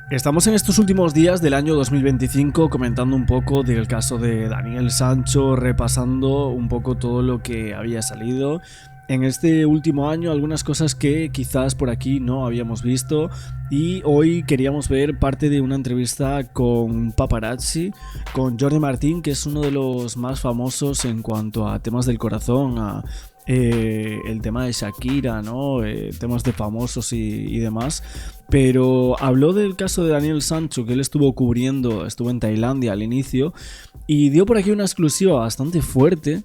Estamos en estos últimos días del año 2025 comentando un poco del caso de Daniel Sancho, repasando un poco todo lo que había salido en este último año, algunas cosas que quizás por aquí no habíamos visto, y hoy queríamos ver parte de una entrevista con Paparazzi, con Jordi Martín, que es uno de los más famosos en cuanto a temas del corazón, a el tema de Shakira, ¿no? Temas de famosos y demás. Pero habló del caso de Daniel Sancho, que él estuvo en Tailandia al inicio, y dio por aquí una exclusiva bastante fuerte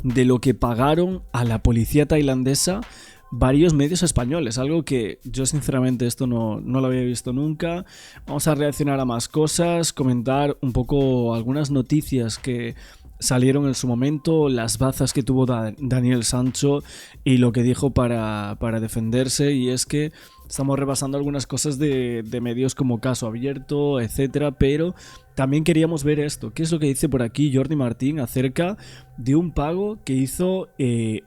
de lo que pagaron a la policía tailandesa varios medios españoles, algo que yo sinceramente esto no lo había visto nunca. Vamos a reaccionar a más cosas, comentar un poco algunas noticias que salieron en su momento, las bazas que tuvo Daniel Sancho y lo que dijo para defenderse, y es que estamos repasando algunas cosas de medios como Caso Abierto, etcétera, pero también queríamos ver esto. ¿Qué es lo que dice por aquí Jordi Martín acerca de un pago que hizo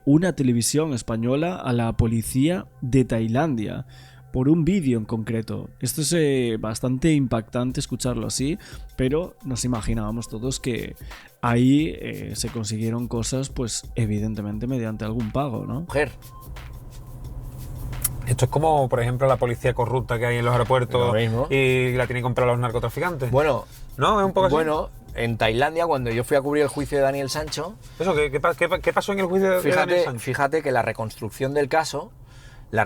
una televisión española a la policía de Tailandia por un vídeo en concreto? Esto es bastante impactante escucharlo así, pero nos imaginábamos todos que ahí se consiguieron cosas, pues evidentemente mediante algún pago, ¿no? Mujer. Esto es como, por ejemplo, la policía corrupta que hay en los aeropuertos y la tienen que comprar los narcotraficantes. Bueno, ¿no? Es un poco así. Bueno, en Tailandia, cuando yo fui a cubrir el juicio de Daniel Sancho... Eso, ¿qué pasó en el juicio de Daniel Sancho? Fíjate que la reconstrucción del caso, la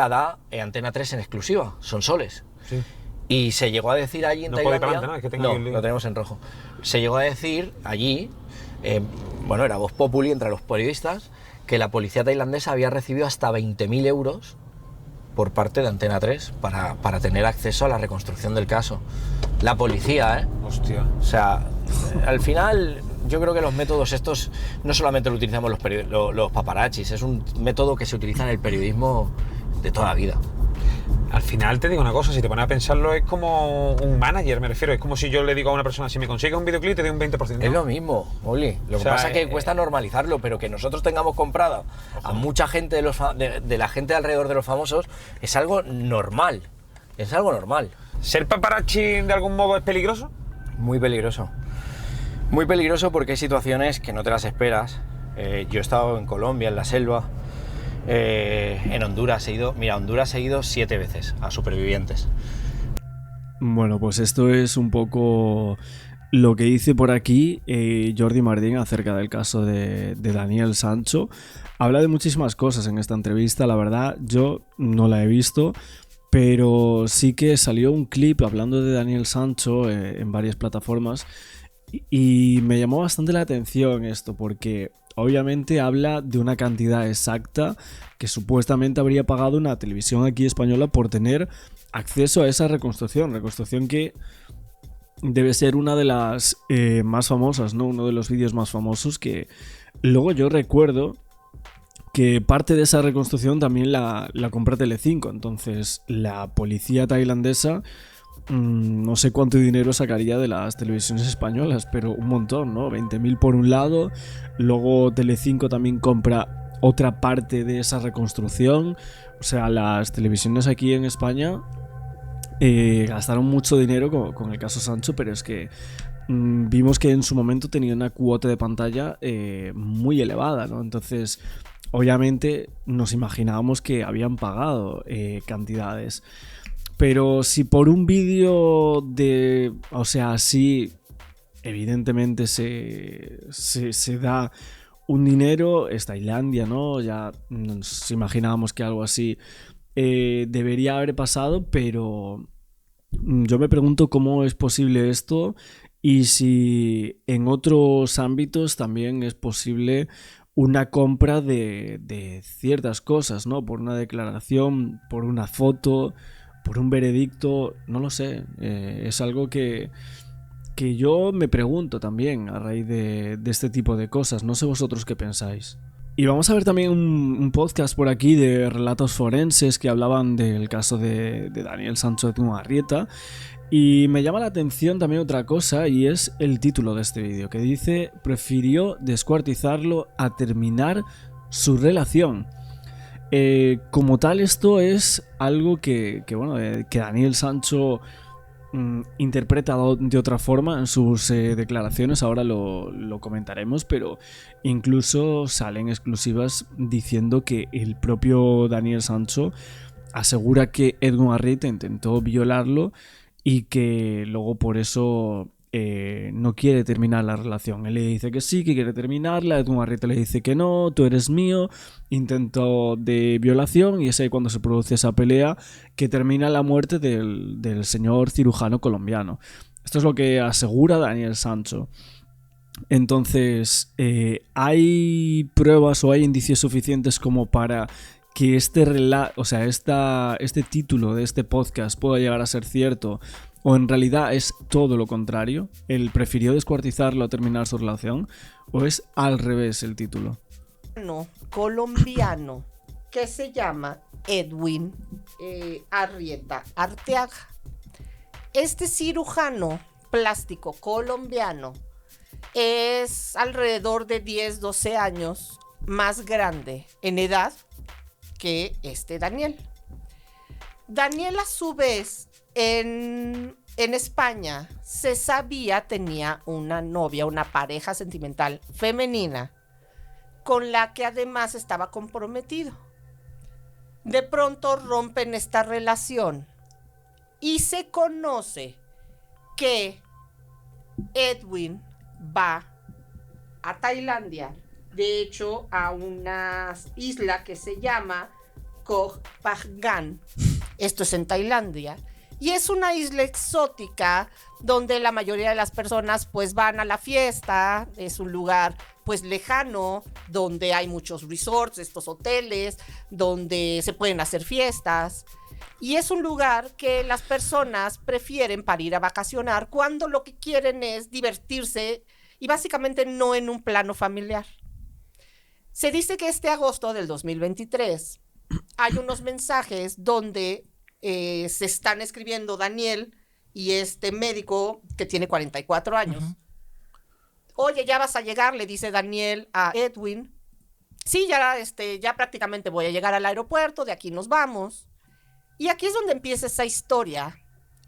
da Antena 3 en exclusiva, son soles. Sí. Y se llegó a decir allí en Tailandia... Adelante, ¿no? Es que tengo no, lo tenemos en rojo. Se llegó a decir allí, era voz populi entre los periodistas, que la policía tailandesa había recibido hasta 20.000 euros por parte de Antena 3 para tener acceso a la reconstrucción del caso. La policía, ¿eh? Hostia. O sea, al final yo creo que los métodos estos no solamente lo utilizamos los paparazzis, es un método que se utiliza en el periodismo de toda la vida. Al final te digo una cosa, si te pones a pensarlo es como un manager, me refiero, es como si yo le digo a una persona, si me consigues un videoclip te doy un 20%. Es lo mismo, Oli. Lo que pasa es que cuesta normalizarlo, pero que nosotros tengamos comprado a mucha gente de la gente alrededor de los famosos es algo normal. Es algo normal. ¿Ser paparazzi de algún modo es peligroso? Muy peligroso. Muy peligroso porque hay situaciones que no te las esperas. Yo he estado en Colombia, en la selva. En Honduras he ido 7 veces a Supervivientes. Bueno, pues esto es un poco lo que dice por aquí Jordi Martín acerca del caso de Daniel Sancho. Habla de muchísimas cosas en esta entrevista, la verdad yo no la he visto, pero sí que salió un clip hablando de Daniel Sancho en varias plataformas y me llamó bastante la atención esto, porque obviamente habla de una cantidad exacta que supuestamente habría pagado una televisión aquí española por tener acceso a esa reconstrucción que debe ser una de las más famosas, ¿no? Uno de los vídeos más famosos, que luego yo recuerdo que parte de esa reconstrucción también la compra Telecinco. Entonces la policía tailandesa no sé cuánto dinero sacaría de las televisiones españolas, pero un montón, ¿no? 20.000 por un lado, luego Telecinco también compra otra parte de esa reconstrucción. O sea, las televisiones aquí en España gastaron mucho dinero con el caso Sancho, pero es que vimos que en su momento tenía una cuota de pantalla muy elevada, ¿no? Entonces, obviamente nos imaginábamos que habían pagado cantidades. Pero si por un vídeo así evidentemente se da un dinero, es Tailandia, ¿no? Ya nos imaginábamos que algo así debería haber pasado, pero yo me pregunto cómo es posible esto y si en otros ámbitos también es posible una compra de ciertas cosas, ¿no? Por una declaración, por una foto, por un veredicto, no lo sé. Es algo que yo me pregunto también a raíz de este tipo de cosas. No sé vosotros qué pensáis. Y vamos a ver también un podcast por aquí de relatos forenses que hablaban del caso de Daniel Sancho de Ugarrieta. Y me llama la atención también otra cosa, y es el título de este vídeo, que dice: prefirió descuartizarlo a terminar su relación. Como tal, esto es algo que Daniel Sancho interpreta de otra forma en sus declaraciones, ahora lo comentaremos, pero incluso salen exclusivas diciendo que el propio Daniel Sancho asegura que Edwin Arrieta intentó violarlo y que luego por eso no quiere terminar la relación. Él le dice que sí, que quiere terminarla, Edwin Arrieta le dice que no, tú eres mío, intento de violación, y es ahí cuando se produce esa pelea que termina la muerte del señor cirujano colombiano. Esto es lo que asegura Daniel Sancho. Entonces, ¿hay pruebas o hay indicios suficientes como para que este título de este podcast pueda llegar a ser cierto? ¿O en realidad es todo lo contrario? ¿Él prefirió descuartizarlo a terminar su relación? ¿O es al revés el título? Colombiano que se llama Edwin Arrieta Arteaga. Este cirujano plástico colombiano es alrededor de 10-12 años más grande en edad que Daniel. Daniel, a su vez, en España se sabía, tenía una novia, una pareja sentimental femenina con la que además estaba comprometido. De pronto rompen esta relación y se conoce que Edwin va a Tailandia, de hecho a una isla que se llama Koh Phangan. Esto es en Tailandia. Y es una isla exótica donde la mayoría de las personas pues van a la fiesta. Es un lugar pues lejano, donde hay muchos resorts, estos hoteles, donde se pueden hacer fiestas. Y es un lugar que las personas prefieren para ir a vacacionar cuando lo que quieren es divertirse y básicamente no en un plano familiar. Se dice que este agosto del 2023 hay unos mensajes donde se están escribiendo Daniel y este médico que tiene 44 años. Uh-huh. Oye, ya vas a llegar, le dice Daniel a Edwin. Sí, ya prácticamente voy a llegar al aeropuerto, de aquí nos vamos. Y aquí es donde empieza esa historia.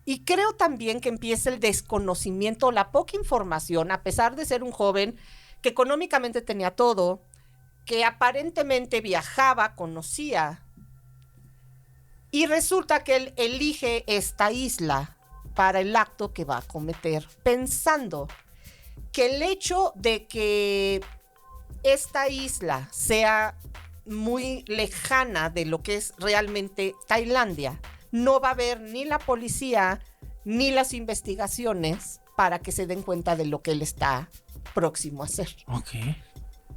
Y creo también que empieza el desconocimiento, la poca información, a pesar de ser un joven que económicamente tenía todo, que aparentemente viajaba, conocía. Y resulta que él elige esta isla para el acto que va a cometer, pensando que el hecho de que esta isla sea muy lejana de lo que es realmente Tailandia, no va a haber ni la policía ni las investigaciones para que se den cuenta de lo que él está próximo a hacer. Okay.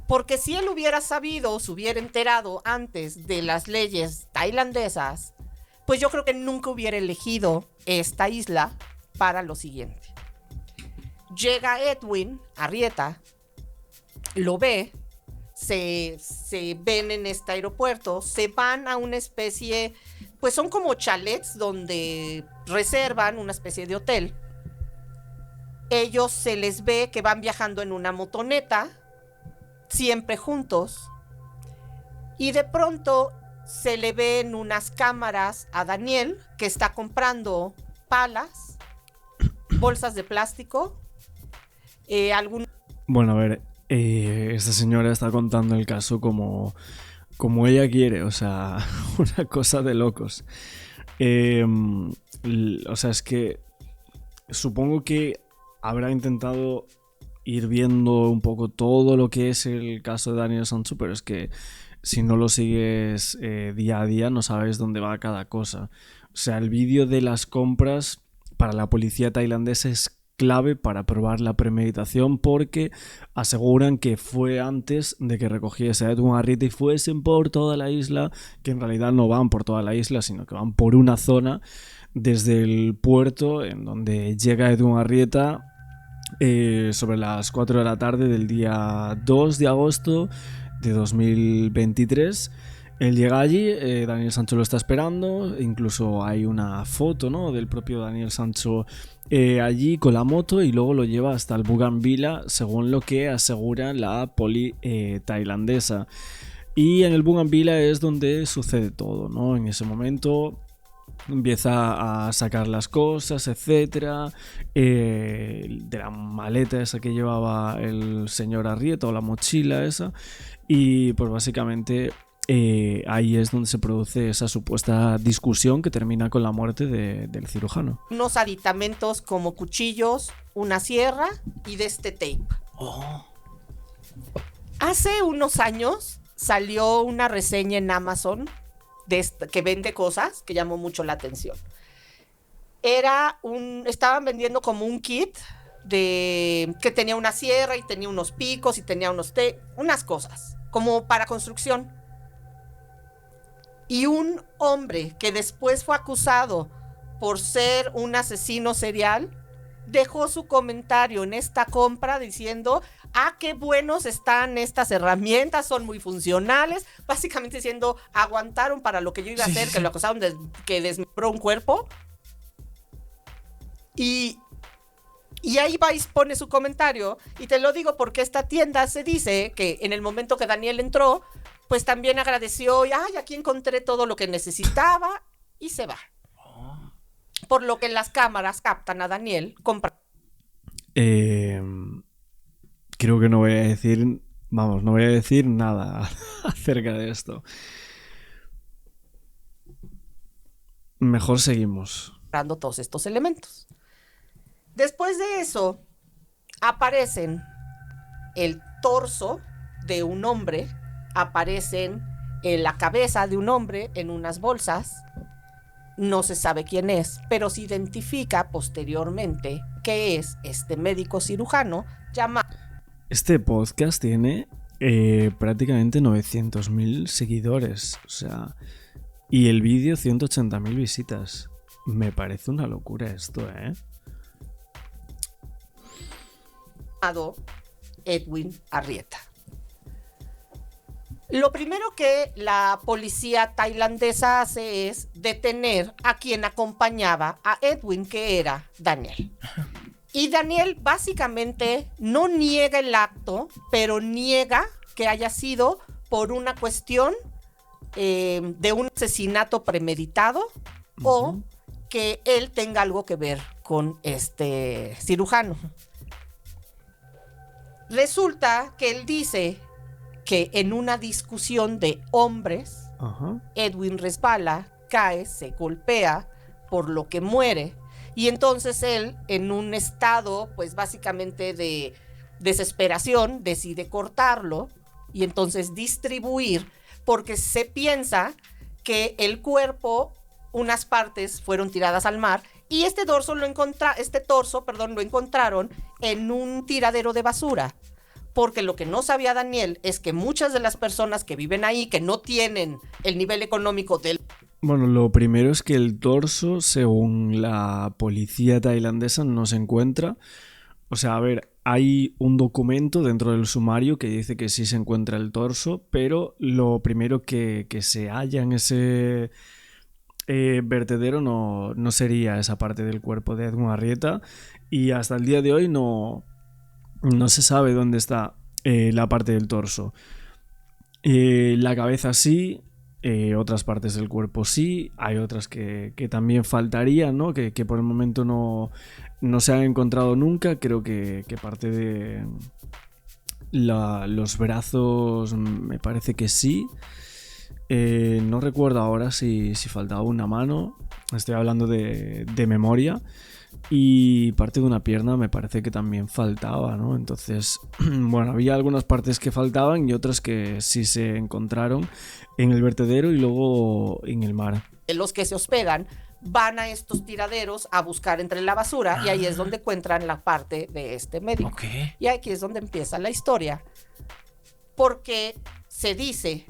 Porque si él hubiera sabido, se hubiera enterado antes de las leyes tailandesas, pues yo creo que nunca hubiera elegido esta isla para lo siguiente. Llega Edwin Arrieta, lo ve, se ven en este aeropuerto, se van a una especie, pues son como chalets donde reservan una especie de hotel. Ellos se les ve que van viajando en una motoneta, siempre juntos, y de pronto se le ve en unas cámaras a Daniel que está comprando palas, bolsas de plástico, Bueno, a ver, esta señora está contando el caso como ella quiere, o sea, una cosa de locos. O sea, es que supongo que habrá intentado ir viendo un poco todo lo que es el caso de Daniel Sancho, pero es que si no lo sigues día a día no sabes dónde va cada cosa. O sea, el vídeo de las compras para la policía tailandesa es clave para probar la premeditación, porque aseguran que fue antes de que recogiese a Edwin Arrieta y fuesen por toda la isla, que en realidad no van por toda la isla, sino que van por una zona desde el puerto en donde llega Edwin Arrieta sobre las 4 de la tarde del día 2 de agosto de 2023. Él llega allí, Daniel Sancho lo está esperando, incluso hay una foto, ¿no?, del propio Daniel Sancho allí con la moto, y luego lo lleva hasta el Bougainvillea, según lo que asegura la poli tailandesa. Y en el Bougainvillea es donde sucede todo, ¿no? En ese momento empieza a sacar las cosas, etcétera, de la maleta esa que llevaba el señor Arrieta, o la mochila esa, y pues básicamente ahí es donde se produce esa supuesta discusión que termina con la muerte del cirujano. Unos aditamentos como cuchillos, una sierra y de este tape. Hace unos años salió una reseña en Amazon que vende cosas que llamó mucho la atención. Estaban vendiendo como un kit que tenía una sierra y tenía unos picos y tenía unas cosas como para construcción. Y un hombre que después fue acusado por ser un asesino serial dejó su comentario en esta compra diciendo: qué buenos están estas herramientas, son muy funcionales. Básicamente diciendo, aguantaron para lo que yo iba a hacer, que lo acusaron de que desmembró un cuerpo. Y ahí vais, pone su comentario. Y te lo digo porque esta tienda se dice que en el momento que Daniel entró, pues también agradeció, aquí encontré todo lo que necesitaba, y se va. Por lo que las cámaras captan a Daniel comprando. Creo que no voy a decir nada acerca de esto. Mejor seguimos. Todos estos elementos. Después de eso, aparecen el torso de un hombre, aparecen la cabeza de un hombre en unas bolsas. No se sabe quién es, pero se identifica posteriormente que es este médico cirujano llamado... Este podcast tiene prácticamente 900.000 seguidores, o sea, y el vídeo 180.000 visitas. Me parece una locura esto, ¿eh? Edwin Arrieta. Lo primero que la policía tailandesa hace es detener a quien acompañaba a Edwin, que era Daniel. Y Daniel básicamente no niega el acto, pero niega que haya sido por una cuestión de un asesinato premeditado o que él tenga algo que ver con este cirujano. Resulta que él dice que en una discusión de hombres, Edwin resbala, cae, se golpea, por lo que muere. Y entonces él, en un estado, pues básicamente de desesperación, decide cortarlo y entonces distribuir, porque se piensa que el cuerpo, unas partes fueron tiradas al mar y este torso lo encontraron en un tiradero de basura. Porque lo que no sabía Daniel es que muchas de las personas que viven ahí, que no tienen el nivel económico del... Bueno, lo primero es que el torso, según la policía tailandesa, no se encuentra. O sea, a ver, hay un documento dentro del sumario que dice que sí se encuentra el torso, pero lo primero que se halla en ese vertedero no sería esa parte del cuerpo de Edwin Arrieta, y hasta el día de hoy no se sabe dónde está la parte del torso. La cabeza sí, otras partes del cuerpo sí, hay otras que también faltarían, ¿no? Que por el momento no se han encontrado nunca. Creo que parte de los brazos me parece que sí. No recuerdo ahora si faltaba una mano, estoy hablando de memoria. Y parte de una pierna me parece que también faltaba, ¿no? Entonces, bueno, había algunas partes que faltaban y otras que sí se encontraron en el vertedero y luego en el mar. Los que se hospedan van a estos tiraderos a buscar entre la basura y ahí es donde encuentran la parte de este médico. Okay. Y aquí es donde empieza la historia. Porque se dice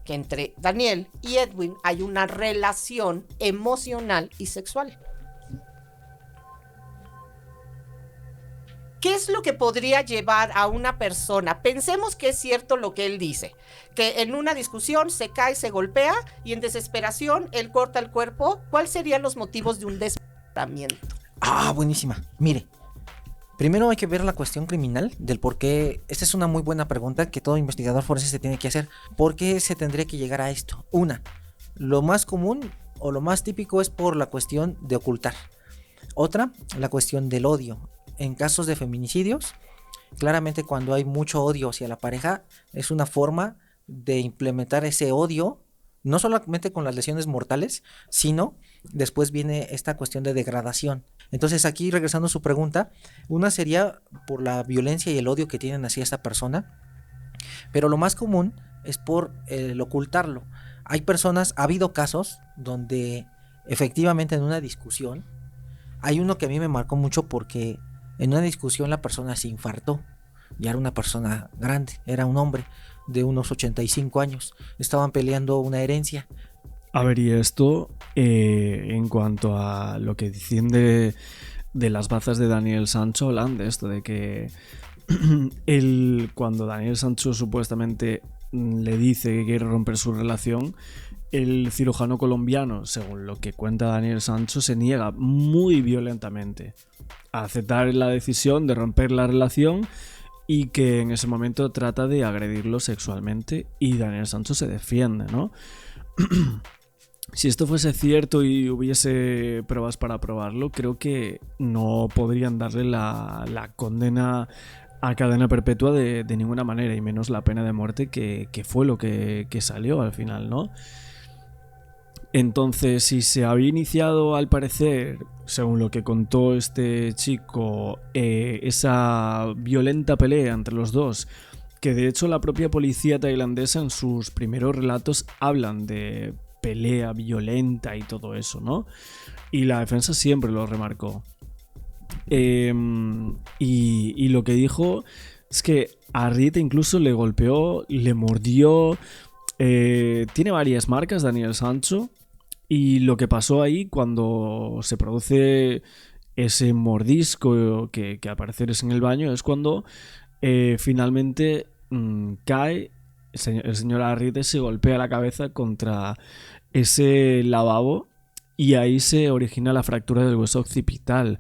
que entre Daniel y Edwin hay una relación emocional y sexual. ¿Qué es lo que podría llevar a una persona? Pensemos que es cierto lo que él dice, que en una discusión se cae, se golpea y en desesperación él corta el cuerpo. ¿Cuáles serían los motivos de un desmembramiento? Buenísima. Mire, Primero hay que ver la cuestión criminal del por qué. Esta es una muy buena pregunta que todo investigador forense se tiene que hacer. ¿Por qué se tendría que llegar a esto? Una, lo más común o lo más típico es por la cuestión de ocultar. Otra, la cuestión del odio. En casos de feminicidios, claramente cuando hay mucho odio hacia la pareja, es una forma de implementar ese odio, no solamente con las lesiones mortales, sino después viene esta cuestión de degradación. Entonces aquí, regresando a su pregunta, una sería por la violencia y el odio que tienen hacia esta persona, pero lo más común es por el ocultarlo. Hay personas, ha habido casos donde efectivamente en una discusión, hay uno que a mí me marcó mucho porque en una discusión la persona se infartó. Ya era una persona grande, era un hombre de unos 85 años. Estaban peleando una herencia. A ver, y esto, en cuanto a lo que dicen de las bazas de Daniel Sancho, hablan de esto, de que cuando Daniel Sancho supuestamente le dice que quiere romper su relación, el cirujano colombiano, según lo que cuenta Daniel Sancho, se niega muy violentamente a aceptar la decisión de romper la relación y que en ese momento trata de agredirlo sexualmente y Daniel Sancho se defiende, ¿no? Si esto fuese cierto y hubiese pruebas para probarlo, creo que no podrían darle la condena a cadena perpetua de ninguna manera, y menos la pena de muerte que fue lo que salió al final, ¿no? Entonces, si se había iniciado, al parecer, según lo que contó este chico, esa violenta pelea entre los dos, que de hecho la propia policía tailandesa en sus primeros relatos hablan de pelea violenta y todo eso, ¿no? Y la defensa siempre lo remarcó. Y lo que dijo es que a Rieta incluso le golpeó, le mordió. Tiene varias marcas Daniel Sancho. Y lo que pasó ahí cuando se produce ese mordisco que al parecer es en el baño es cuando finalmente cae el señor Arriete, se golpea la cabeza contra ese lavabo y ahí se origina la fractura del hueso occipital.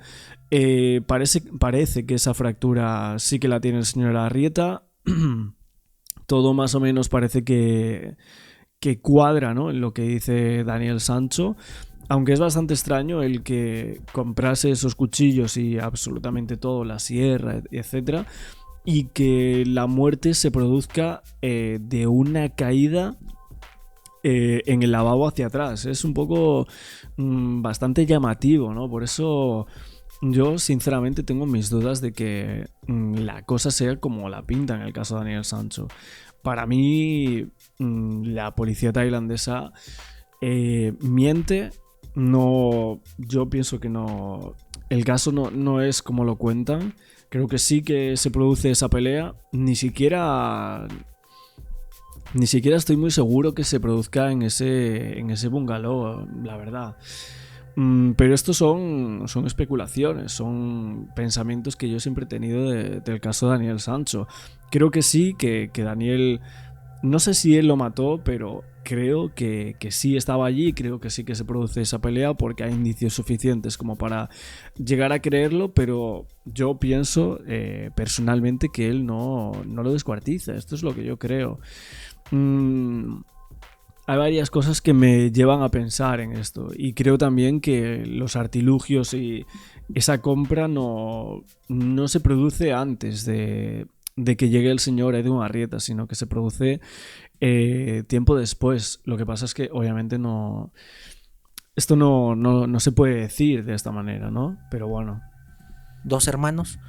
Parece que esa fractura sí que la tiene el señor Arrieta. Todo más o menos parece que cuadra, ¿no?, en lo que dice Daniel Sancho, aunque es bastante extraño el que comprase esos cuchillos y absolutamente todo, la sierra, etcétera, y que la muerte se produzca de una caída en el lavabo hacia atrás. Es un poco bastante llamativo, ¿no? Por eso yo sinceramente tengo mis dudas de que la cosa sea como la pinta en el caso de Daniel Sancho. Para mí, la policía tailandesa miente. No, yo pienso que no. El caso no es como lo cuentan. Creo que sí que se produce esa pelea. Ni siquiera estoy muy seguro que se produzca en ese bungalow, la verdad. Pero estos son especulaciones, son pensamientos que yo siempre he tenido del caso de Daniel Sancho. Creo que sí, que Daniel, no sé si él lo mató, pero creo que sí estaba allí, creo que sí que se produce esa pelea porque hay indicios suficientes como para llegar a creerlo, pero yo pienso personalmente que él no lo descuartiza. Esto es lo que yo creo. Hay varias cosas que me llevan a pensar en esto y creo también que los artilugios y esa compra no se produce antes de que llegue el señor Edwin Arrieta, sino que se produce tiempo después. Lo que pasa es que obviamente esto no se puede decir de esta manera, ¿no? Pero bueno. Dos hermanos.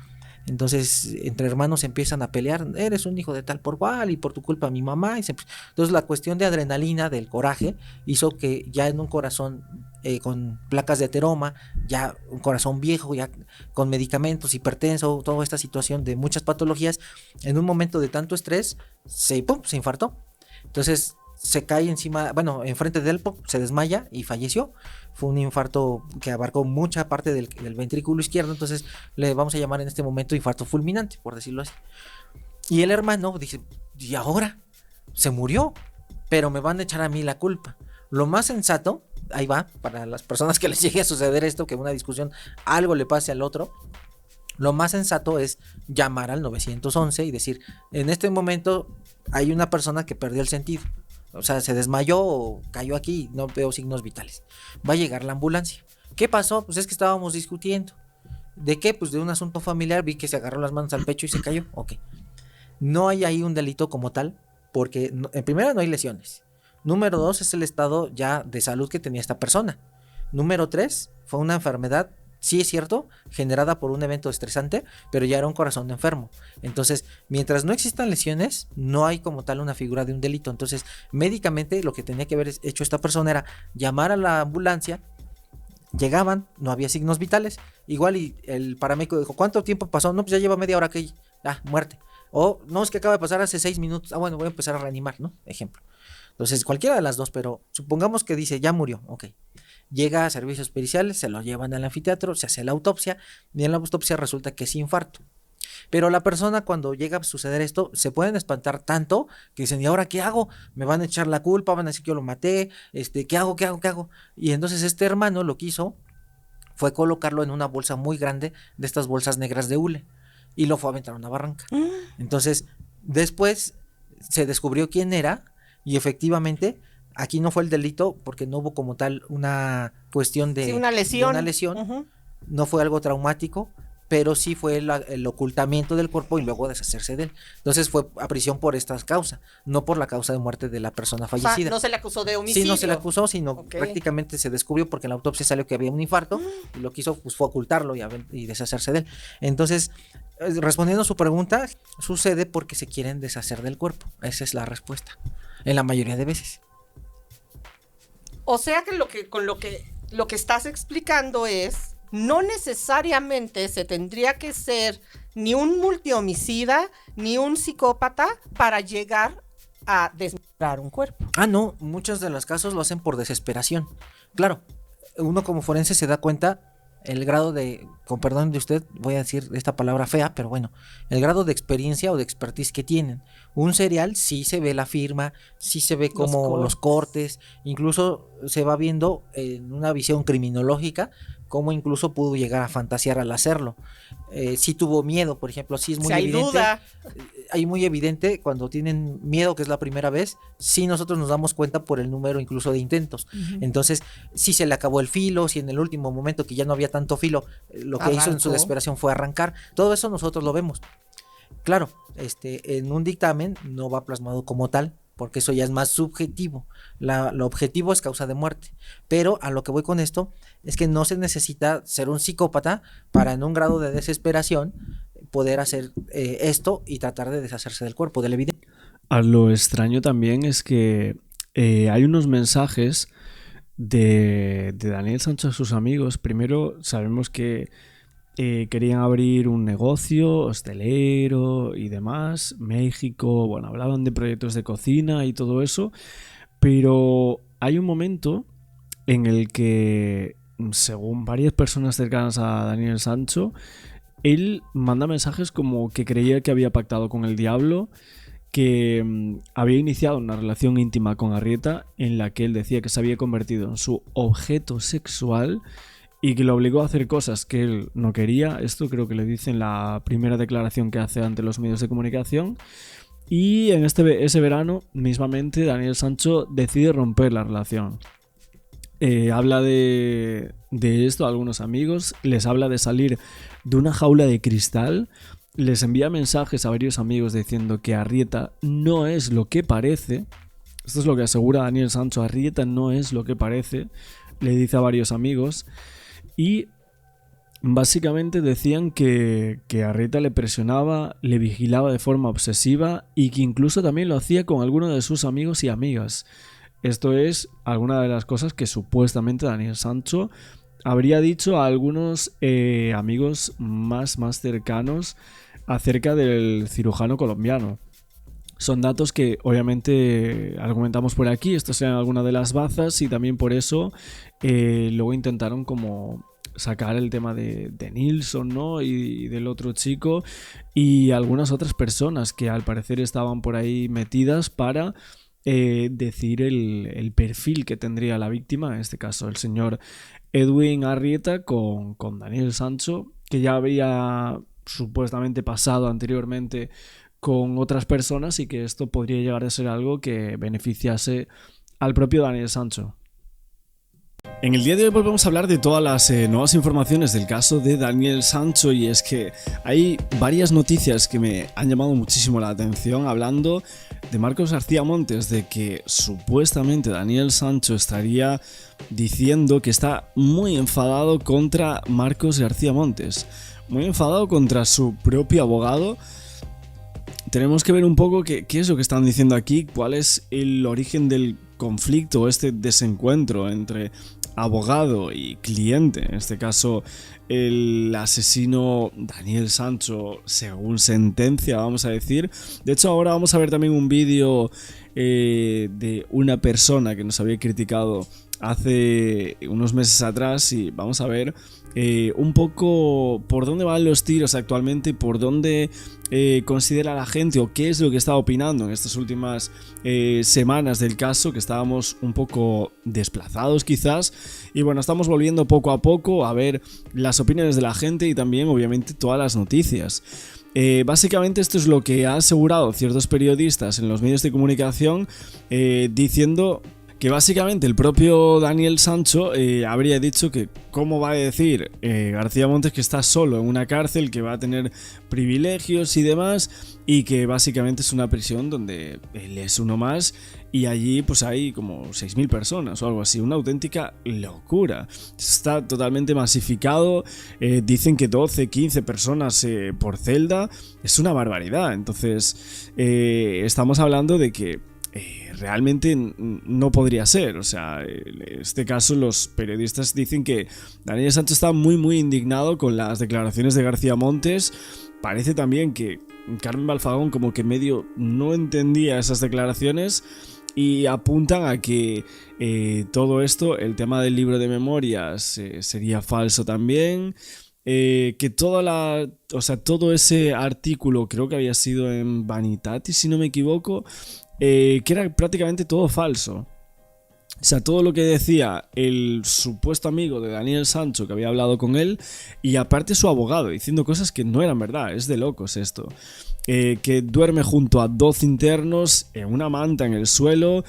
Entonces, entre hermanos empiezan a pelear. Eres un hijo de tal por cual y por tu culpa mi mamá. Entonces, la cuestión de adrenalina, del coraje, hizo que ya en un corazón con placas de ateroma, ya un corazón viejo, ya con medicamentos, hipertenso, toda esta situación de muchas patologías, en un momento de tanto estrés, se infartó. Entonces, se cae encima, enfrente de él, se desmaya y falleció. Fue un infarto que abarcó mucha parte del ventrículo izquierdo, entonces le vamos a llamar en este momento infarto fulminante, por decirlo así. Y el hermano dice, ¿y ahora? Se murió, pero me van a echar a mí la culpa. Lo más sensato, ahí va, para las personas que les llegue a suceder esto, que en una discusión algo le pase al otro, Lo más sensato es llamar al 911 y decir, en este momento hay una persona que perdió el sentido. O sea, se desmayó o cayó aquí, no veo signos vitales. Va a llegar la ambulancia. ¿Qué pasó? Pues es que estábamos discutiendo. ¿De qué? Pues de un asunto familiar, vi que se agarró las manos al pecho y se cayó. Ok. No hay ahí un delito como tal, porque en primera no hay lesiones. Número 2 es el estado ya de salud que tenía esta persona. Número 3 fue una enfermedad, sí es cierto, generada por un evento estresante, pero ya era un corazón enfermo. Entonces, mientras no existan lesiones, no hay como tal una figura de un delito. Entonces, médicamente lo que tenía que haber hecho esta persona era llamar a la ambulancia. Llegaban, no había signos vitales. Igual y el paramédico dijo, ¿cuánto tiempo pasó? No, pues ya lleva media hora que... muerte. O, no, es que acaba de pasar hace 6 minutos. Bueno, voy a empezar a reanimar, ¿no? Ejemplo. Entonces, cualquiera de las dos, pero supongamos que dice, ya murió, ok. Llega a servicios periciales, se lo llevan al anfiteatro, se hace la autopsia, y en la autopsia resulta que es infarto. Pero la persona, cuando llega a suceder esto, se pueden espantar tanto que dicen, ¿y ahora qué hago? Me van a echar la culpa, van a decir que yo lo maté, ¿qué hago? Y entonces este hermano lo que hizo fue colocarlo en una bolsa muy grande, de estas bolsas negras de hule, y lo fue a aventar a una barranca. Entonces, después se descubrió quién era, y efectivamente, aquí no fue el delito, porque no hubo como tal una cuestión de, una lesión. Uh-huh. No fue algo traumático, pero sí fue el ocultamiento del cuerpo y luego deshacerse de él. Entonces fue a prisión por esta causa, no por la causa de muerte de la persona fallecida. O sea, no se le acusó de homicidio. Sí, no se le acusó, sino prácticamente se descubrió porque en la autopsia salió que había un infarto y lo que hizo pues, fue ocultarlo y deshacerse de él. Entonces, respondiendo a su pregunta, sucede porque se quieren deshacer del cuerpo. Esa es la respuesta, en la mayoría de veces. O sea que lo que estás explicando es, no necesariamente se tendría que ser ni un multihomicida ni un psicópata para llegar a desmembrar un cuerpo. No, muchos de los casos lo hacen por desesperación. Claro, uno como forense se da cuenta el grado de, con perdón de usted, voy a decir esta palabra fea, pero bueno, el grado de experiencia o de expertise que tienen. Un serial sí se ve la firma, sí se ve como los cortes, incluso se va viendo en una visión criminológica cómo incluso pudo llegar a fantasear al hacerlo. Sí tuvo miedo, por ejemplo, sí es muy evidente. Hay duda. Hay muy evidente cuando tienen miedo, que es la primera vez, sí nosotros nos damos cuenta por el número incluso de intentos. Uh-huh. Entonces, sí se le acabó el filo, si en el último momento que ya no había tanto filo, lo que hizo en su desesperación fue arrancar. Todo eso nosotros lo vemos. Claro, en un dictamen no va plasmado como tal, porque eso ya es más subjetivo. Lo objetivo es causa de muerte. Pero a lo que voy con esto es que no se necesita ser un psicópata para en un grado de desesperación poder hacer esto y tratar de deshacerse del cuerpo, del evidente. Lo extraño también es que hay unos mensajes de Daniel Sancho a sus amigos. Primero sabemos que querían abrir un negocio hostelero y demás, México, bueno, hablaban de proyectos de cocina y todo eso, pero hay un momento en el que, según varias personas cercanas a Daniel Sancho, él manda mensajes como que creía que había pactado con el diablo, que había iniciado una relación íntima con Arrieta en la que él decía que se había convertido en su objeto sexual y que lo obligó a hacer cosas que él no quería. Esto creo que le dice en la primera declaración que hace ante los medios de comunicación. Y en ese verano, mismamente, Daniel Sancho decide romper la relación. Habla de esto a algunos amigos, les habla de salir de una jaula de cristal, les envía mensajes a varios amigos diciendo que Arrieta no es lo que parece. Esto es lo que asegura Daniel Sancho, Arrieta no es lo que parece, le dice a varios amigos. Y básicamente decían que Arrieta le presionaba, le vigilaba de forma obsesiva y que incluso también lo hacía con algunos de sus amigos y amigas. Esto es alguna de las cosas que supuestamente Daniel Sancho habría dicho a algunos amigos más cercanos acerca del cirujano colombiano. Son datos que obviamente argumentamos por aquí, estas sean algunas de las bazas y también por eso luego intentaron como sacar el tema de Nilsson, ¿no? Y del otro chico y algunas otras personas que al parecer estaban por ahí metidas para decir el perfil que tendría la víctima, en este caso el señor Edwin Arrieta con Daniel Sancho, que ya había supuestamente pasado anteriormente con otras personas y que esto podría llegar a ser algo que beneficiase al propio Daniel Sancho. En el día de hoy volvemos a hablar de todas las nuevas informaciones del caso de Daniel Sancho, y es que hay varias noticias que me han llamado muchísimo la atención, hablando de Marcos García Montes, de que supuestamente Daniel Sancho estaría diciendo que está muy enfadado contra Marcos García Montes, muy enfadado contra su propio abogado. Tenemos que ver un poco qué es lo que están diciendo aquí, cuál es el origen del conflicto, este desencuentro entre abogado y cliente, en este caso el asesino Daniel Sancho según sentencia, vamos a decir. De hecho, ahora vamos a ver también un vídeo de una persona que nos había criticado hace unos meses atrás, y vamos a ver un poco por dónde van los tiros actualmente, por dónde considera la gente o qué es lo que está opinando en estas últimas semanas del caso, que estábamos un poco desplazados quizás, y bueno, estamos volviendo poco a poco a ver las opiniones de la gente y también obviamente todas las noticias. Básicamente esto es lo que han asegurado ciertos periodistas en los medios de comunicación, diciendo que básicamente el propio Daniel Sancho habría dicho que cómo va a decir García Montes que está solo en una cárcel, que va a tener privilegios y demás, y que básicamente es una prisión donde él es uno más y allí pues hay como 6.000 personas o algo así, una auténtica locura. Está totalmente masificado, dicen que 12, 15 personas por celda, es una barbaridad. Entonces estamos hablando de que realmente no podría ser. O sea, en este caso los periodistas dicen que Daniel Sancho está muy indignado con las declaraciones de García Montes. Parece también que Carmen Balfagón como que medio no entendía esas declaraciones, y apuntan a que todo esto, el tema del libro de memorias, sería falso también. Que todo ese artículo, creo que había sido en Vanitatis si no me equivoco, que era prácticamente todo falso. O sea, todo lo que decía el supuesto amigo de Daniel Sancho que había hablado con él, y aparte su abogado diciendo cosas que no eran verdad. Es de locos esto. Que duerme junto a 12 internos en una manta en el suelo,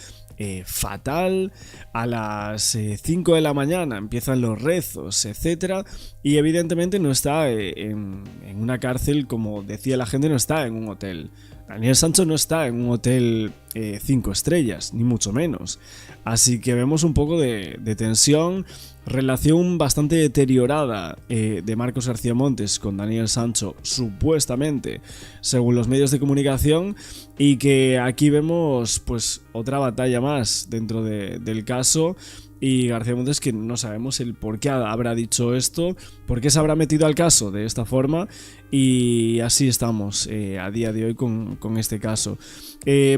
fatal. A las 5 de la mañana empiezan los rezos, etc. Y evidentemente no está en una cárcel, como decía la gente, no está en un hotel. Daniel Sancho no está en un hotel 5 estrellas, ni mucho menos. Así que vemos un poco de tensión, relación bastante deteriorada de Marcos García Montes con Daniel Sancho, supuestamente, según los medios de comunicación, y que aquí vemos pues otra batalla más dentro del caso. Y García Montes, que no sabemos el por qué habrá dicho esto, por qué se habrá metido al caso de esta forma, y así estamos a día de hoy con este caso.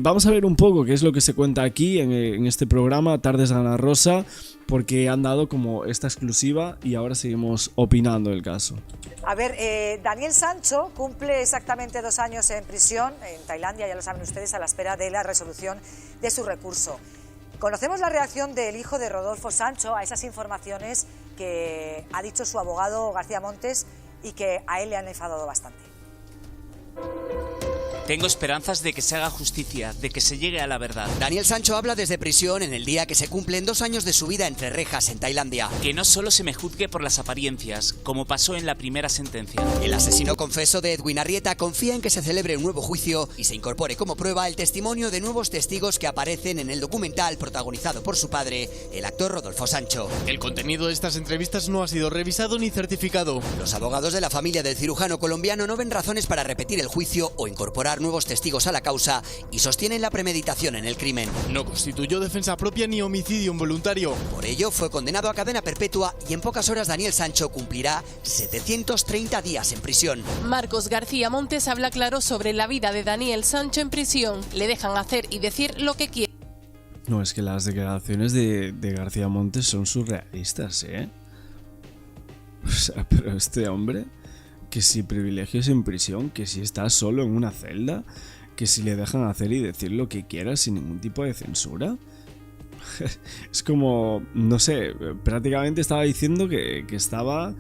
Vamos a ver un poco qué es lo que se cuenta aquí en este programa Tardes de Ana Rosa, porque han dado como esta exclusiva y ahora seguimos opinando del caso. A ver, Daniel Sancho cumple exactamente 2 años en prisión en Tailandia, ya lo saben ustedes, a la espera de la resolución de su recurso. Conocemos la reacción del hijo de Rodolfo Sancho a esas informaciones que ha dicho su abogado García Montes y que a él le han enfadado bastante. Tengo esperanzas de que se haga justicia, de que se llegue a la verdad. Daniel Sancho habla desde prisión en el día que se cumplen 2 años de su vida entre rejas en Tailandia. Que no solo se me juzgue por las apariencias, como pasó en la primera sentencia. El asesino confeso de Edwin Arrieta confía en que se celebre un nuevo juicio y se incorpore como prueba el testimonio de nuevos testigos que aparecen en el documental protagonizado por su padre, el actor Rodolfo Sancho. El contenido de estas entrevistas no ha sido revisado ni certificado. Los abogados de la familia del cirujano colombiano no ven razones para repetir el juicio o incorporar nuevos testigos a la causa y sostienen la premeditación en el crimen. No constituyó defensa propia ni homicidio involuntario. Por ello fue condenado a cadena perpetua y en pocas horas Daniel Sancho cumplirá 730 días en prisión. Marcos García Montes habla claro sobre la vida de Daniel Sancho en prisión. Le dejan hacer y decir lo que quiere. No, es que las declaraciones de García Montes son surrealistas, ¿eh? O sea, pero este hombre, que si privilegios en prisión, que si está solo en una celda, que si le dejan hacer y decir lo que quiera sin ningún tipo de censura. Es como, no sé, prácticamente estaba diciendo que estaba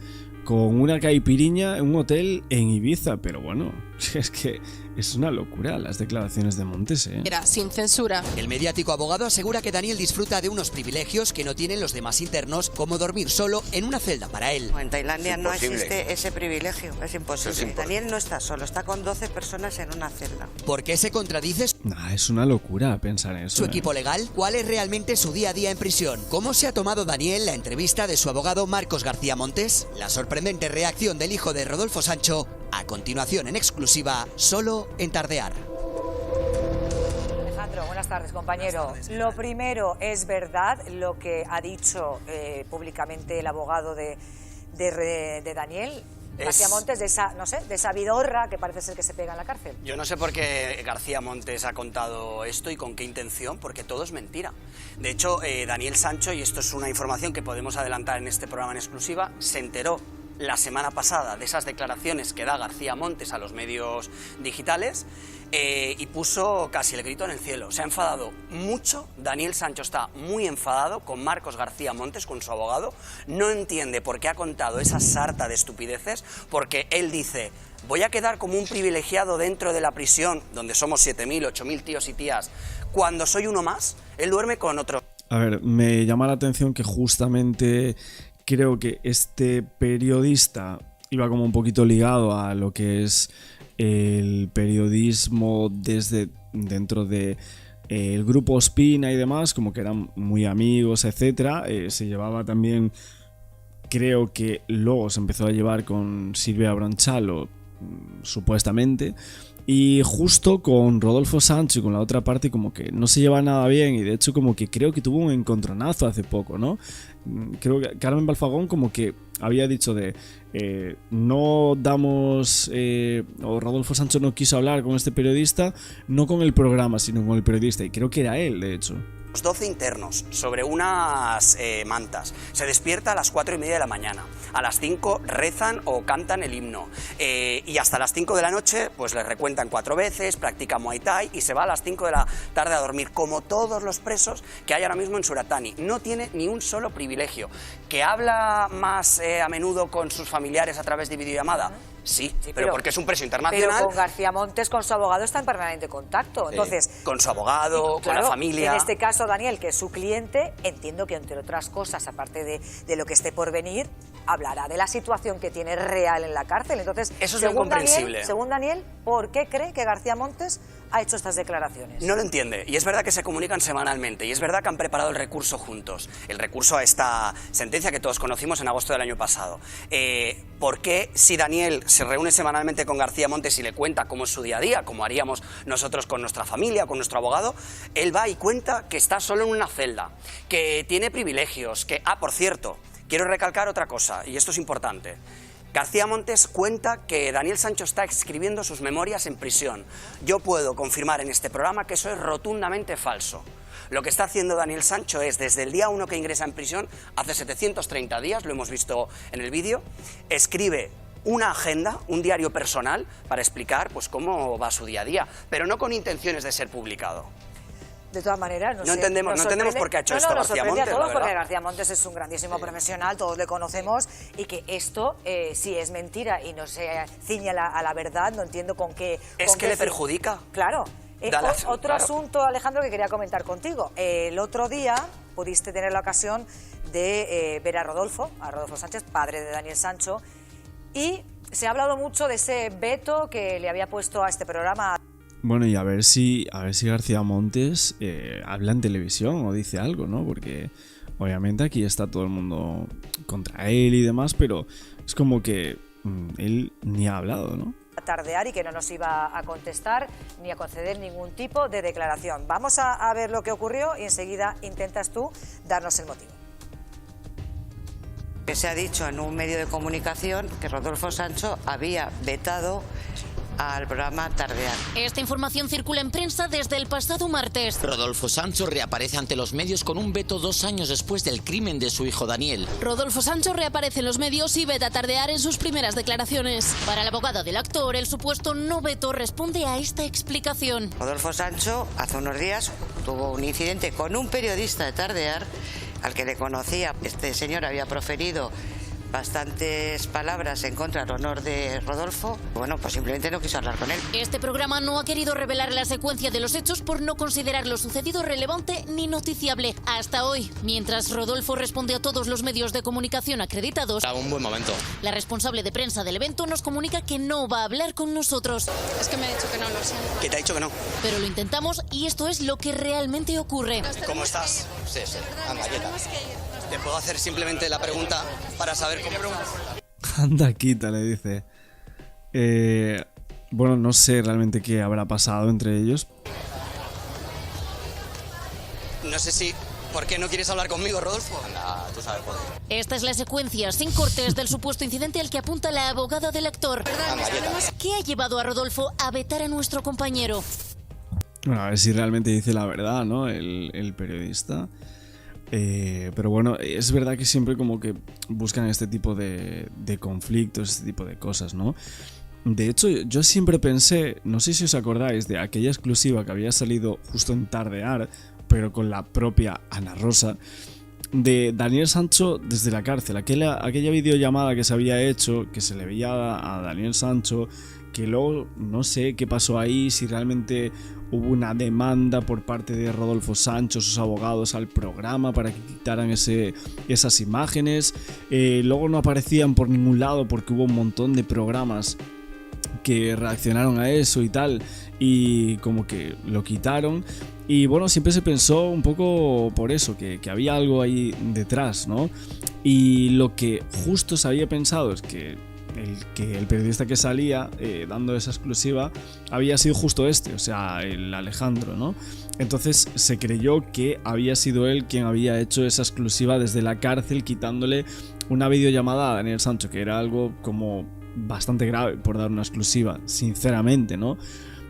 con una caipiriña en un hotel en Ibiza, pero bueno, es que es una locura las declaraciones de Montes, ¿eh? Era sin censura. El mediático abogado asegura que Daniel disfruta de unos privilegios que no tienen los demás internos, como dormir solo en una celda para él. En Tailandia no existe ese privilegio, es imposible. Daniel no está solo, está con 12 personas en una celda. ¿Por qué se contradice Nah, es una locura pensar eso. su equipo legal? ¿Cuál es realmente su día a día en prisión? ¿Cómo se ha tomado Daniel la entrevista de su abogado Marcos García Montes? La sorprendente reacción del hijo de Rodolfo Sancho, a continuación en exclusiva, solo en Tardear. Alejandro, buenas tardes, compañero. Buenas tardes. Lo primero, ¿es verdad lo que ha dicho públicamente el abogado de Daniel García Montes, de esa vidorra que parece ser que se pega en la cárcel? Yo no sé por qué García Montes ha contado esto y con qué intención, porque todo es mentira. De hecho, Daniel Sancho, y esto es una información que podemos adelantar en este programa en exclusiva, se enteró la semana pasada de esas declaraciones que da García Montes a los medios digitales y puso casi el grito en el cielo. Se ha enfadado mucho, Daniel Sancho está muy enfadado con Marcos García Montes, con su abogado, no entiende por qué ha contado esa sarta de estupideces, porque él dice: voy a quedar como un privilegiado dentro de la prisión, donde somos 7.000, 8.000 tíos y tías, cuando soy uno más. Él duerme con otros. A ver, me llama la atención que justamente creo que este periodista iba como un poquito ligado a lo que es el periodismo desde dentro de el grupo Ospina y demás, como que eran muy amigos, etcétera. Se llevaba también, creo que luego se empezó a llevar con Silvia Bronchalo, supuestamente, y justo con Rodolfo Sancho y con la otra parte como que no se lleva nada bien, y de hecho como que creo que tuvo un encontronazo hace poco, ¿no? Creo que Carmen Balfagón como que había dicho de no damos o Rodolfo Sancho no quiso hablar con este periodista, no con el programa sino con el periodista, y creo que era él, de hecho. 12 internos sobre unas mantas. Se despierta a las 4:30 de la mañana. A las 5 rezan o cantan el himno. Y hasta las 5 de la noche pues les recuentan 4 veces, practica Muay Thai y se va a las 5 de la tarde a dormir, como todos los presos que hay ahora mismo en Suratani. No tiene ni un solo privilegio. ¿Que habla más a menudo con sus familiares a través de videollamada? Sí, pero porque es un preso internacional. Pero con García Montes, con su abogado, está en permanente contacto. Entonces, con su abogado, claro, con la familia. En este caso, Daniel, que es su cliente, entiendo que entre otras cosas, aparte de lo que esté por venir, hablará de la situación que tiene real en la cárcel. Entonces, eso es muy comprensible. Según Daniel, ¿por qué cree que García Montes ha hecho estas declaraciones? No lo entiende, y es verdad que se comunican semanalmente, y es verdad que han preparado el recurso juntos, el recurso a esta sentencia que todos conocimos en agosto del año pasado. ¿Por qué, si Daniel se reúne semanalmente con García Montes y le cuenta cómo es su día a día, como haríamos nosotros con nuestra familia, con nuestro abogado, él va y cuenta que está solo en una celda, que tiene privilegios, que... por cierto, quiero recalcar otra cosa, y esto es importante. García Montes cuenta que Daniel Sancho está escribiendo sus memorias en prisión. Yo puedo confirmar en este programa que eso es rotundamente falso. Lo que está haciendo Daniel Sancho es, desde el día 1 que ingresa en prisión, hace 730 días, lo hemos visto en el vídeo, escribe una agenda, un diario personal, para explicar pues, cómo va su día a día, pero no con intenciones de ser publicado. De todas maneras, no entendemos por qué ha hecho esto García Montes. A todos, porque García Montes es un grandísimo profesional, todos le conocemos, y que esto, si es mentira y no se ciñe a la verdad, no entiendo con qué... Es que le perjudica. Claro. Otro asunto, Alejandro, que quería comentar contigo. El otro día pudiste tener la ocasión de ver a Rodolfo Sánchez, padre de Daniel Sancho, y se ha hablado mucho de ese veto que le había puesto a este programa. Bueno, y a ver si García Montes habla en televisión o dice algo, ¿no? Porque obviamente aquí está todo el mundo contra él y demás, pero es como que él ni ha hablado, ¿no? A tardear, y que no nos iba a contestar ni a conceder ningún tipo de declaración. Vamos a ver lo que ocurrió y enseguida intentas tú darnos el motivo. Se ha dicho en un medio de comunicación que Rodolfo Sancho había vetado al programa Tardear. Esta información circula en prensa desde el pasado martes. Rodolfo Sancho reaparece ante los medios con un veto 2 años después del crimen de su hijo Daniel. Rodolfo Sancho reaparece en los medios y veta Tardear en sus primeras declaraciones. Para el abogado del actor, el supuesto no veto responde a esta explicación. Rodolfo Sancho hace unos días tuvo un incidente con un periodista de Tardear al que le conocía. Este señor había proferido bastantes palabras en contra, en honor de Rodolfo. Bueno, pues simplemente no quiso hablar con él. Este programa no ha querido revelar la secuencia de los hechos por no considerar lo sucedido relevante ni noticiable hasta hoy. Mientras Rodolfo responde a todos los medios de comunicación acreditados, a un buen momento. La responsable de prensa del evento nos comunica que no va a hablar con nosotros. Es que me ha dicho que no, lo siento. ¿Qué te ha dicho que no? Pero lo intentamos y esto es lo que realmente ocurre. ¿Cómo estás? Sí, anda, quieta. ¿Te puedo hacer simplemente la pregunta para saber cómo? Anda, quita, le dice. Bueno, no sé realmente qué habrá pasado entre ellos. No sé si... ¿Por qué no quieres hablar conmigo, Rodolfo? Anda, tú sabes por qué. Esta es la secuencia sin cortes del supuesto incidente al que apunta la abogada del actor. ¿Qué ha llevado a Rodolfo a vetar a nuestro compañero? Bueno, a ver si realmente dice la verdad, ¿no? El periodista. Pero bueno, es verdad que siempre como que buscan este tipo de conflictos, este tipo de cosas, ¿no? De hecho, yo siempre pensé, no sé si os acordáis de aquella exclusiva que había salido justo en Tardear, pero con la propia Ana Rosa, de Daniel Sancho desde la cárcel. Aquella videollamada que se había hecho, que se le veía a Daniel Sancho, que luego no sé qué pasó ahí, si realmente hubo una demanda por parte de Rodolfo Sancho, sus abogados, al programa para que quitaran esas imágenes. Luego no aparecían por ningún lado porque hubo un montón de programas que reaccionaron a eso y tal, y como que lo quitaron. Y bueno, siempre se pensó un poco por eso, que había algo ahí detrás, ¿no? Y lo que justo se había pensado es que el periodista que salía dando esa exclusiva había sido justo o sea, el Alejandro, ¿no? Entonces se creyó que había sido él quien había hecho esa exclusiva desde la cárcel, quitándole una videollamada a Daniel Sancho, que era algo como bastante grave por dar una exclusiva, sinceramente, ¿no?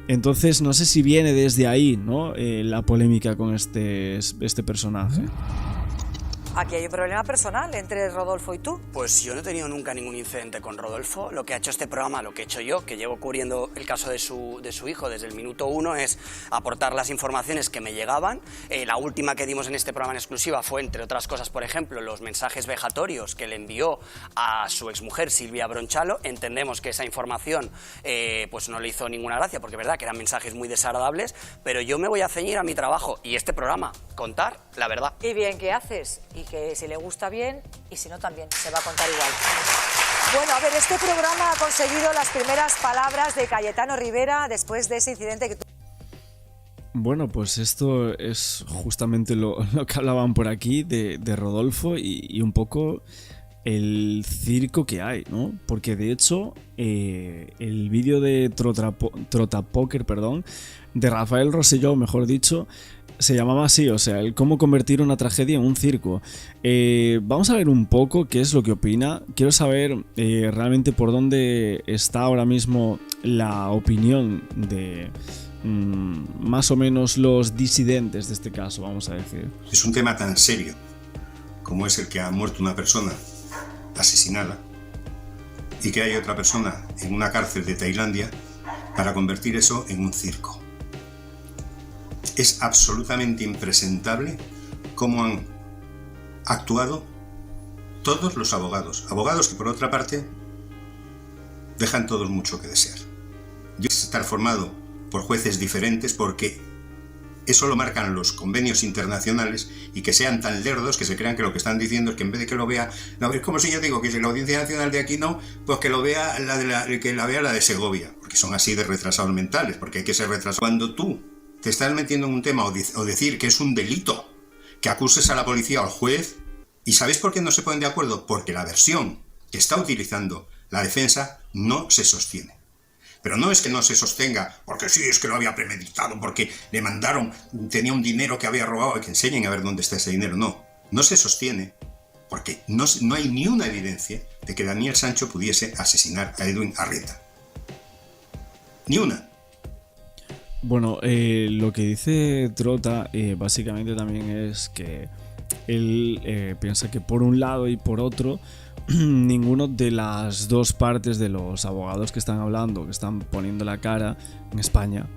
Entonces no sé si viene desde ahí, ¿no? La polémica con este personaje. Aquí hay un problema personal entre Rodolfo y tú. Pues yo no he tenido nunca ningún incidente con Rodolfo. Lo que ha hecho este programa, lo que he hecho yo, que llevo cubriendo el caso de su hijo desde el minuto 1, es aportar las informaciones que me llegaban. La última que dimos en este programa en exclusiva fue, entre otras cosas, por ejemplo, los mensajes vejatorios que le envió a su exmujer Silvia Bronchalo. Entendemos que esa información pues no le hizo ninguna gracia, porque es verdad que eran mensajes muy desagradables, pero yo me voy a ceñir a mi trabajo y este programa, contar la verdad. Y bien, ¿qué haces? Y que si le gusta bien y si no también se va a contar igual. Bueno, a ver, este programa ha conseguido las primeras palabras de Cayetano Rivera después de ese incidente que Bueno, pues esto es justamente lo que hablaban por aquí de Rodolfo y un poco el circo que hay, ¿no? Porque de hecho el vídeo de Trotapoker, de Rafael Rosselló, mejor dicho, se llamaba así, o sea, el cómo convertir una tragedia en un circo. Vamos a ver un poco qué es lo que opina. Quiero saber realmente por dónde está ahora mismo la opinión de más o menos los disidentes de este caso, vamos a decir. Es un tema tan serio como es el que ha muerto una persona asesinada y que hay otra persona en una cárcel de Tailandia para convertir eso en un circo. Es absolutamente impresentable cómo han actuado todos los abogados que por otra parte dejan todos mucho que desear. Yo sé estar formado por jueces diferentes porque eso lo marcan los convenios internacionales, y que sean tan lerdos que se crean que lo que están diciendo es que en vez de que lo vea, es como si yo digo que si la Audiencia Nacional de aquí no, pues que lo vea que la vea la de Segovia, porque son así de retrasados mentales, porque hay que ser retrasado. Cuando tú te estás metiendo en un tema o decir que es un delito que acuses a la policía o al juez, ¿y sabéis por qué no se ponen de acuerdo? Porque la versión que está utilizando la defensa no se sostiene. Pero no es que no se sostenga porque sí, es que lo había premeditado, porque le mandaron, tenía un dinero que había robado, que enseñen a ver dónde está ese dinero. No se sostiene porque no hay ni una evidencia de que Daniel Sancho pudiese asesinar a Edwin Arrieta. Ni una. Bueno, lo que dice Trota básicamente también es que él piensa que por un lado y por otro ninguno de las dos partes de los abogados que están hablando, que están poniendo la cara en España,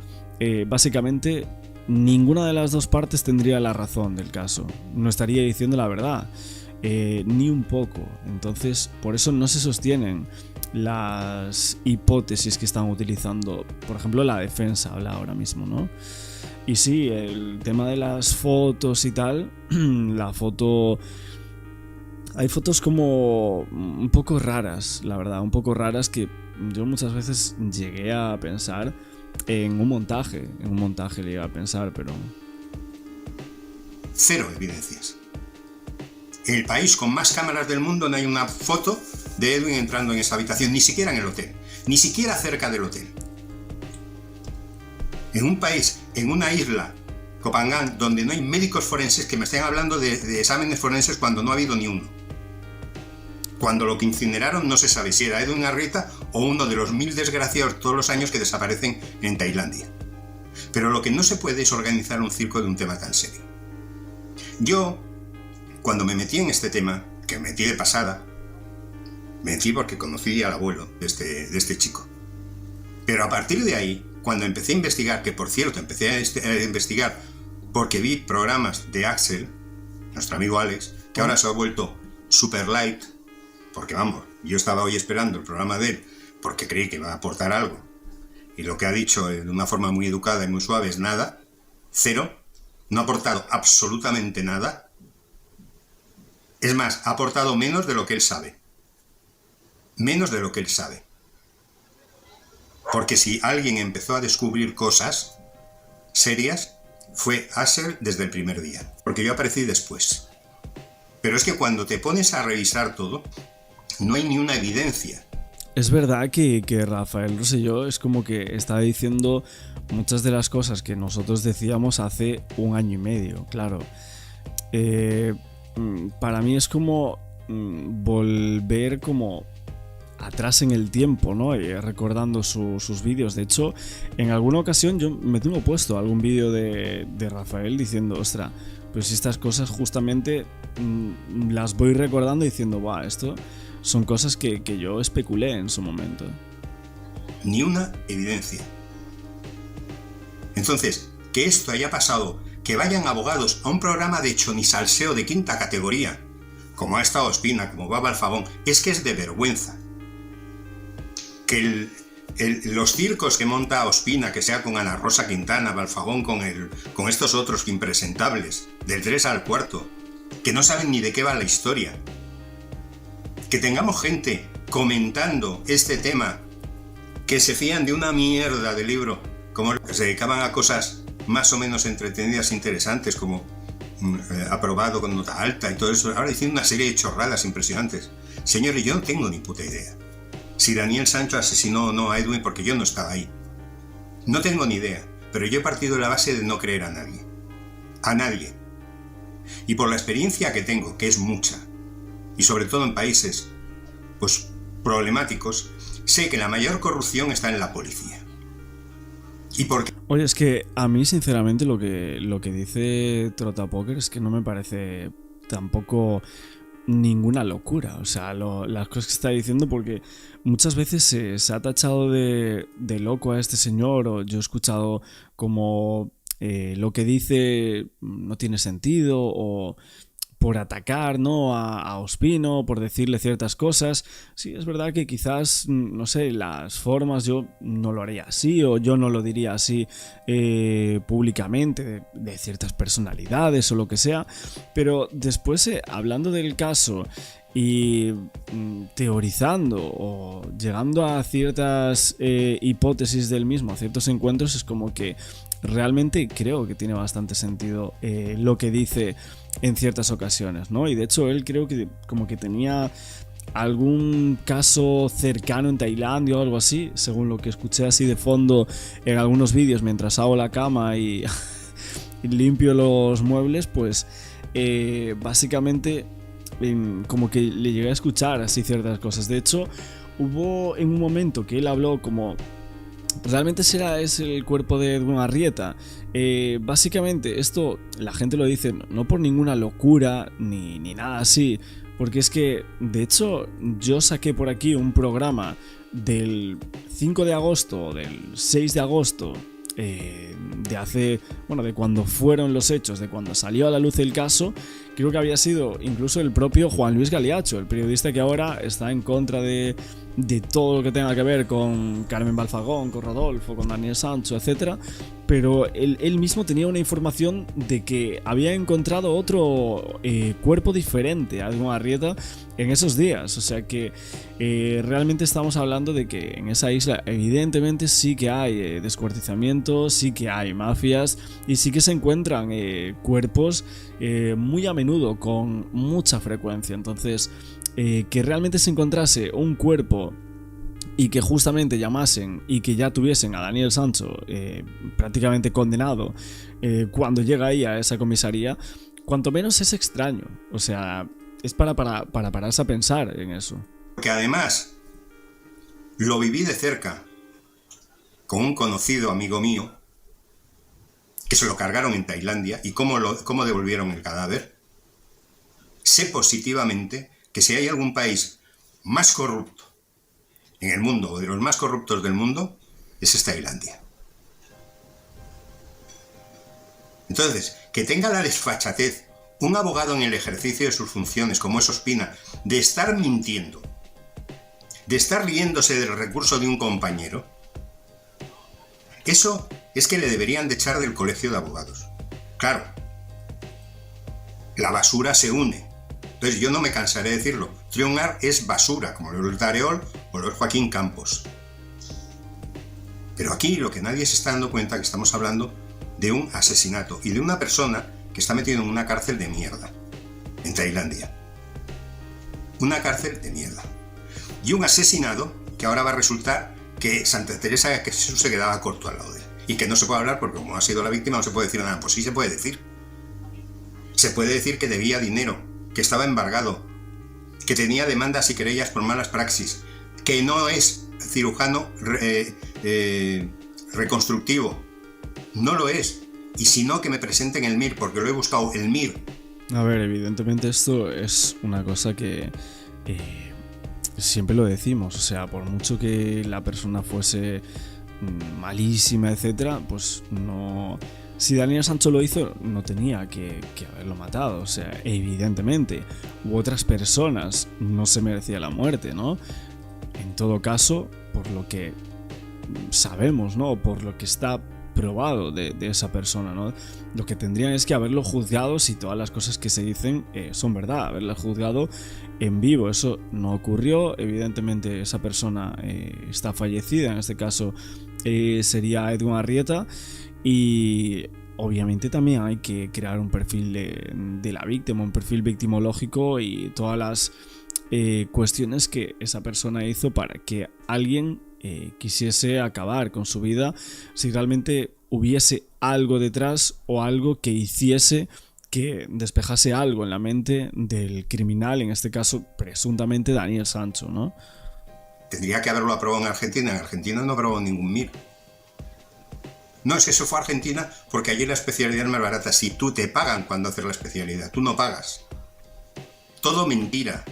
básicamente ninguna de las dos partes tendría la razón del caso, no estaría diciendo la verdad. ni un poco. Entonces, por eso no se sostienen las hipótesis que están utilizando. Por ejemplo, la defensa habla ahora mismo, ¿no? Y sí, el tema de las fotos y tal, la foto... Hay fotos como un poco raras, la verdad, un poco raras, que yo muchas veces llegué a pensar en un montaje llegué a pensar, pero... Cero evidencias. En el país con más cámaras del mundo no hay una foto de Edwin entrando en esa habitación, ni siquiera en el hotel, ni siquiera cerca del hotel. En un país, en una isla, Copangán, donde no hay médicos forenses que me estén hablando de exámenes forenses cuando no ha habido ni uno. Cuando lo que incineraron no se sabe si era Edwin Arrieta o uno de los 1000 desgraciados todos los años que desaparecen en Tailandia. Pero lo que no se puede es organizar un circo de un tema tan serio. Yo, cuando me metí en este tema, que me metí de pasada, me metí porque conocí al abuelo de este chico. Pero a partir de ahí, cuando empecé a investigar, que por cierto empecé a investigar porque vi programas de Axel, nuestro amigo Alex, que ahora se ha vuelto super light, porque vamos, yo estaba hoy esperando el programa de él porque creí que iba a aportar algo, y lo que ha dicho de una forma muy educada y muy suave es nada, cero, no ha aportado absolutamente nada. Es más, ha aportado menos de lo que él sabe. Menos de lo que él sabe. Porque si alguien empezó a descubrir cosas serias, fue Axel desde el primer día. Porque yo aparecí después. Pero es que cuando te pones a revisar todo, no hay ni una evidencia. Es verdad que Rafael Rosselló es como que está diciendo muchas de las cosas que nosotros decíamos hace 1 año y medio, claro. Para mí es como volver como atrás en el tiempo, ¿no? Recordando sus vídeos. De hecho, en alguna ocasión yo me tengo puesto algún vídeo de Rafael diciendo, ostras, pues estas cosas justamente las voy recordando diciendo, va, esto son cosas que yo especulé en su momento. Ni una evidencia. Entonces, que esto haya pasado, que vayan abogados a un programa de chonisalseo de 5ª categoría, como ha estado Ospina, como va Balfagón, es que es de vergüenza. Que los circos que monta Ospina, que sea con Ana Rosa Quintana, Balfagón con estos otros impresentables, del 3 al 4, que no saben ni de qué va la historia. Que tengamos gente comentando este tema, que se fían de una mierda de libro, como que se dedicaban a cosas más o menos entretenidas e interesantes, como aprobado con nota alta y todo eso, ahora diciendo una serie de chorradas impresionantes. Señores, yo no tengo ni puta idea si Daniel Sancho asesinó o no a Edwin, porque yo no estaba ahí. No tengo ni idea, pero yo he partido de la base de no creer a nadie. A nadie. Y por la experiencia que tengo, que es mucha, y sobre todo en países pues problemáticos, sé que la mayor corrupción está en la policía. ¿Y por qué? Oye, es que a mí sinceramente lo que dice Trotapoker es que no me parece tampoco ninguna locura, o sea, las cosas que está diciendo, porque muchas veces se ha tachado de loco a este señor, o yo he escuchado como lo que dice no tiene sentido, o por atacar, ¿no?, a Ospino, por decirle ciertas cosas. Sí, es verdad que quizás, no sé, las formas yo no lo haría así, o yo no lo diría así públicamente de ciertas personalidades o lo que sea, pero después hablando del caso y teorizando o llegando a ciertas hipótesis del mismo, a ciertos encuentros, es como que realmente creo que tiene bastante sentido lo que dice en ciertas ocasiones, ¿no? Y de hecho él creo que como que tenía algún caso cercano en Tailandia o algo así, según lo que escuché así de fondo en algunos vídeos mientras hago la cama y limpio los muebles, pues básicamente como que le llegué a escuchar así ciertas cosas. De hecho, hubo en un momento que él habló como... ¿Realmente es el cuerpo de Edwin Arrieta? Básicamente esto la gente lo dice no por ninguna locura ni nada así, porque es que de hecho yo saqué por aquí un programa del 5 de agosto o del 6 de agosto de cuando fueron los hechos, de cuando salió a la luz el caso, creo que había sido incluso el propio Juan Luis Galiacho, el periodista que ahora está en contra de todo lo que tenga que ver con Carmen Balfagón, con Rodolfo, con Daniel Sancho, etc. Pero él mismo tenía una información de que había encontrado otro cuerpo diferente a Edwin Arrieta en esos días. O sea que realmente estamos hablando de que en esa isla evidentemente sí que hay descuartizamientos, sí que hay mafias y sí que se encuentran cuerpos muy a menudo, con mucha frecuencia. Entonces, que realmente se encontrase un cuerpo y que justamente llamasen y que ya tuviesen a Daniel Sancho prácticamente condenado cuando llega ahí a esa comisaría, cuanto menos es extraño. O sea, es para pararse a pensar en eso. Porque además lo viví de cerca con un conocido amigo mío que se lo cargaron en Tailandia y cómo devolvieron el cadáver. Sé positivamente que si hay algún país más corrupto en el mundo, o de los más corruptos del mundo, es Tailandia. Entonces, que tenga la desfachatez un abogado en el ejercicio de sus funciones, como es Ospina, de estar mintiendo, de estar riéndose del recurso de un compañero, eso es que le deberían de echar del colegio de abogados. Claro, la basura se une. Entonces yo no me cansaré de decirlo. Triungar es basura, como lo es Dareol o lo es Joaquín Campos. Pero aquí lo que nadie se está dando cuenta es que estamos hablando de un asesinato y de una persona que está metida en una cárcel de mierda en Tailandia. Una cárcel de mierda. Y un asesinado que ahora va a resultar que Santa Teresa de Jesús se quedaba corto al lado de él. Y que no se puede hablar porque como ha sido la víctima no se puede decir nada. Pues sí se puede decir. Se puede decir que debía dinero, que estaba embargado, que tenía demandas y querellas por malas praxis, que no es cirujano reconstructivo. No lo es. Y si no, que me presenten el MIR, porque lo he buscado, el MIR. A ver, evidentemente esto es una cosa que siempre lo decimos. O sea, por mucho que la persona fuese malísima, etcétera, pues no... Si Daniel Sancho lo hizo, no tenía que haberlo matado, o sea, evidentemente. U otras personas no se merecía la muerte, ¿no? En todo caso, por lo que sabemos, ¿no? Por lo que está probado de esa persona, ¿no? Lo que tendrían es que haberlo juzgado si todas las cosas que se dicen son verdad, haberlo juzgado en vivo. Eso no ocurrió, evidentemente esa persona está fallecida, en este caso sería Edwin Arrieta. Y obviamente también hay que crear un perfil de la víctima, un perfil victimológico y todas las cuestiones que esa persona hizo para que alguien quisiese acabar con su vida, si realmente hubiese algo detrás o algo que hiciese que despejase algo en la mente del criminal, en este caso presuntamente Daniel Sancho, ¿no? Tendría que haberlo aprobado en Argentina. En Argentina no aprobó ningún MIR. No, es que eso fue a Argentina porque allí la especialidad es más barata. Si tú te pagan cuando haces la especialidad, tú no pagas. Todo mentira.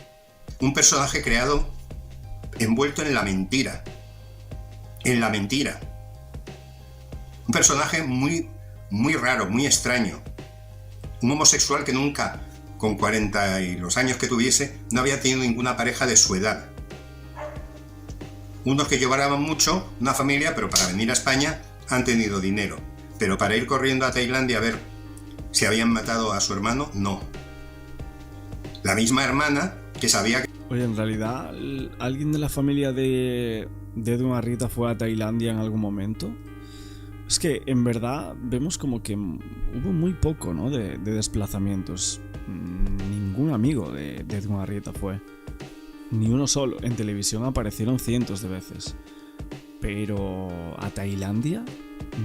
Un personaje creado envuelto en la mentira. En la mentira. Un personaje muy, muy raro, muy extraño. Un homosexual que nunca, con 40 y los años que tuviese, no había tenido ninguna pareja de su edad. Unos que llevaban mucho, una familia, pero para venir a España han tenido dinero, pero para ir corriendo a Tailandia a ver si habían matado a su hermano, no. La misma hermana que sabía que... Oye, en realidad, ¿alguien de la familia de Edwin Arrieta fue a Tailandia en algún momento? Es que en verdad vemos como que hubo muy poco, ¿no? de desplazamientos. Ningún amigo de Edwin Arrieta fue. Ni uno solo. En televisión aparecieron cientos de veces. Pero a Tailandia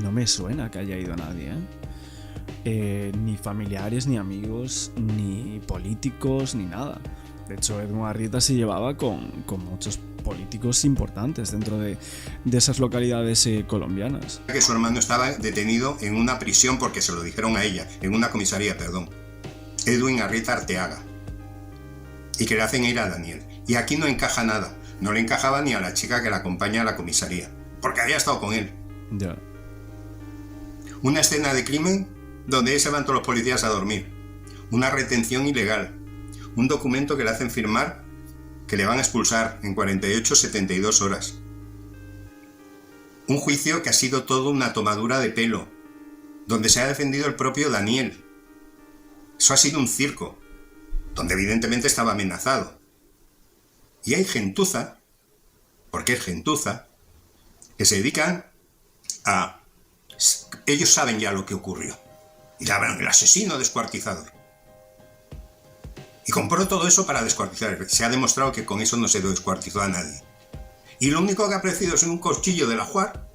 no me suena que haya ido nadie, ni familiares, ni amigos, ni políticos, ni nada. De hecho, Edwin Arrieta se llevaba con muchos políticos importantes dentro de esas localidades colombianas. Que su hermano estaba detenido en una prisión porque se lo dijeron a ella, en una comisaría, perdón. Edwin Arrieta Arteaga. Y que le hacen ir a Daniel. Y aquí no encaja nada. No le encajaba ni a la chica que la acompaña a la comisaría, porque había estado con él. Ya. Una escena de crimen donde se van todos los policías a dormir. una retención ilegal, un documento que le hacen firmar que le van a expulsar en 48-72 horas. Un juicio que ha sido todo una tomadura de pelo, donde se ha defendido el propio Daniel. Eso ha sido un circo, donde evidentemente estaba amenazado. Y hay gentuza, porque es gentuza, que se dedican a... Ellos saben ya lo que ocurrió. Y la hablan, el asesino descuartizador. Y compró todo eso para descuartizar. Se ha demostrado que con eso no se descuartizó a nadie. Y lo único que ha aparecido es un cuchillo del ajuar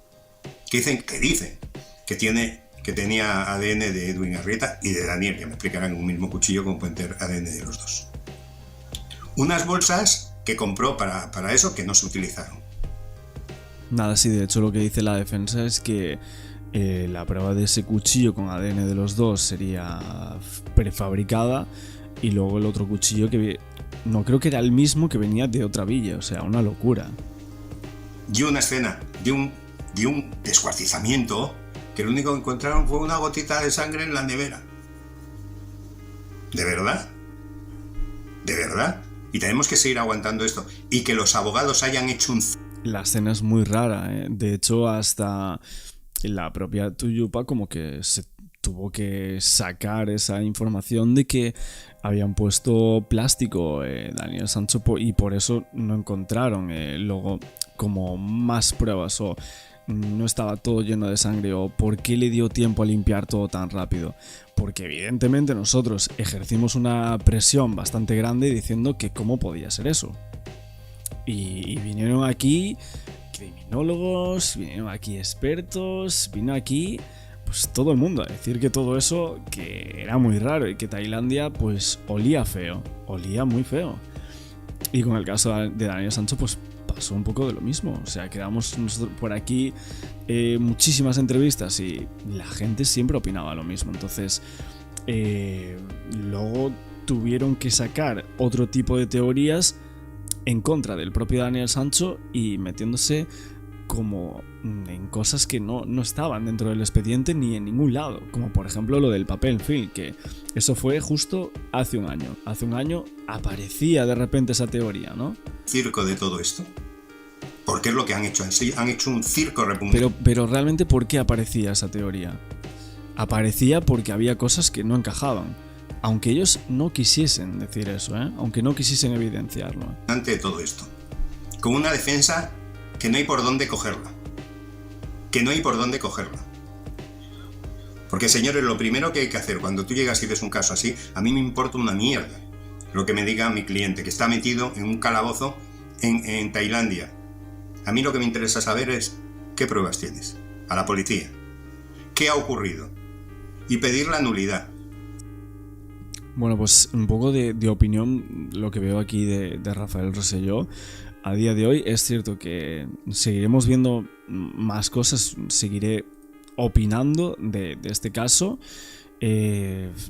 que dicen que tenía ADN de Edwin Arrieta y de Daniel, que me explicarán en un mismo cuchillo cómo pueden tener ADN de los dos. Unas bolsas que compró para eso que no se utilizaron. Nada, sí, de hecho lo que dice la defensa es que la prueba de ese cuchillo con ADN de los dos sería prefabricada y luego el otro cuchillo que no creo que era el mismo que venía de otra villa, o sea, una locura. Y una escena de un descuartizamiento que lo único que encontraron fue una gotita de sangre en la nevera. ¿De verdad? ¿De verdad? Y tenemos que seguir aguantando esto. Y que los abogados hayan hecho un... La escena es muy rara, ¿eh? De hecho, hasta la propia Tuyupa como que se tuvo que sacar esa información de que habían puesto plástico Daniel Sancho y por eso no encontraron luego como más pruebas o no estaba todo lleno de sangre o por qué le dio tiempo a limpiar todo tan rápido. Porque evidentemente nosotros ejercimos una presión bastante grande diciendo que cómo podía ser eso. Y vinieron aquí criminólogos, vinieron aquí expertos, vino aquí pues todo el mundo a decir que todo eso que era muy raro y que Tailandia pues olía feo, olía muy feo. Y con el caso de Daniel Sancho pues pasó un poco de lo mismo, o sea, quedamos nosotros por aquí muchísimas entrevistas y la gente siempre opinaba lo mismo, entonces luego tuvieron que sacar otro tipo de teorías en contra del propio Daniel Sancho y metiéndose como en cosas que no estaban dentro del expediente ni en ningún lado, como por ejemplo lo del papel film, que eso fue justo hace un año. Hace un año aparecía de repente esa teoría, ¿no? Circo de todo esto. Porque es lo que han hecho en sí, han hecho un circo repugnante. Pero realmente, ¿por qué aparecía esa teoría? Aparecía porque había cosas que no encajaban. Aunque ellos no quisiesen decir eso, aunque no quisiesen evidenciarlo. Ante todo esto, con una defensa que no hay por dónde cogerla. Que no hay por dónde cogerla. Porque, señores, lo primero que hay que hacer cuando tú llegas y ves un caso así, a mí me importa una mierda lo que me diga mi cliente, que está metido en un calabozo en Tailandia. A mí lo que me interesa saber es qué pruebas tienes a la policía, qué ha ocurrido y pedir la nulidad. Bueno, pues un poco de opinión, lo que veo aquí de Rafael Rosselló. A día de hoy es cierto que seguiremos viendo más cosas, seguiré opinando de este caso.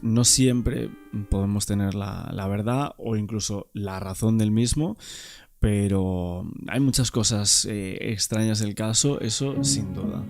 No siempre podemos tener la verdad o incluso la razón del mismo, pero hay muchas cosas extrañas del caso, eso sin duda.